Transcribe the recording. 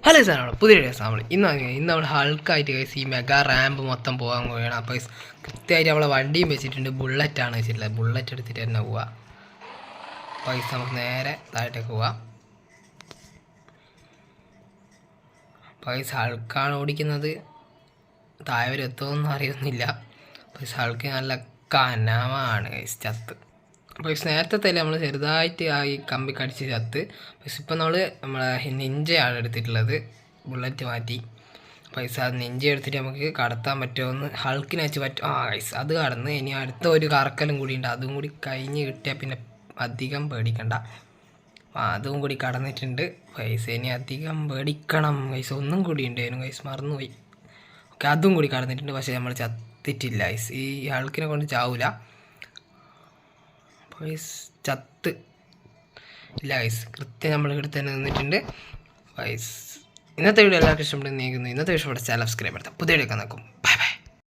Hello സാറാണ് പുതിയ ദിവസം ഇന്ന് നമ്മൾ ഹൾക്കായിട്ട് കൈസ് ഈ മെഗാ റാമ്പ് മൊത്തം പോകാൻ പോവുകയാണ്. അപ്പോൾ കൃത്യമായിട്ട് നമ്മളെ വണ്ടിയും വെച്ചിട്ടുണ്ട്, ബുള്ളറ്റാണ് വെച്ചിട്ടുള്ളത്. ബുള്ളറ്റ് എടുത്തിട്ട് തന്നെ പോവുക. പൈസ നമുക്ക് നേരെ താഴത്തേക്ക് പോവാം. പൈസ ഹൾക്കാണ് ഓടിക്കുന്നത്, താഴെ വരെ എത്തുമെന്നൊന്നും അറിയുന്നില്ല. പൈസ ഹൾക്ക് നല്ല കനമാണ് കൈസ് ചത്ത്. പൈസ നേരത്തെ നമ്മൾ ചെറുതായിട്ട് ആ ഈ കമ്പി കടിച്ച് ചത്ത്. പക്ഷെ ഇപ്പം നമ്മളെ നിഞ്ചയാണ് എടുത്തിട്ടുള്ളത്, ബുള്ളറ്റ് മാറ്റി. പൈസ നിഞ്ച എടുത്തിട്ട് നമുക്ക് കടത്താൻ പറ്റുമെന്ന് ഹൾക്കിനെ വെച്ച് പറ്റും. ഗൈസ് അത് കടന്ന് ഇനി അടുത്ത ഒരു കറക്കലും കൂടി ഉണ്ട്, അതും കൂടി കഴിഞ്ഞ് കിട്ടിയാൽ പിന്നെ അധികം പേടിക്കണ്ട. അതും കൂടി കടന്നിട്ടുണ്ട്. പൈസ ഇനി അധികം പേടിക്കണം ഗൈസ്. ഒന്നും കൂടി ഉണ്ടായിരുന്നു ഗൈസ്, മറന്നുപോയി. ഓക്കെ, അതും കൂടി കടന്നിട്ടുണ്ട്. പക്ഷേ നമ്മൾ ചത്തിട്ടില്ല ഗൈസ്. ഈ ഹൾക്കിനെ കൊണ്ട് ചാവൂല. പൈസ് ചത്ത് ഇല്ല ഗൈസ്, കൃത്യം നമ്മൾ ഇവിടെ തന്നെ നിന്നിട്ടുണ്ട്. പൈസ് ഇന്നത്തെ വീഡിയോ എല്ലാവർക്കും ഇഷ്ടപ്പെടുന്ന നീക്കുന്നു. ഇന്നത്തെ വീഡിയോ ഇവിടെ സബ്സ്ക്രൈബ് എടുത്താൽ പുതിയ എടുക്കാൻ നോക്കും. Bye bye.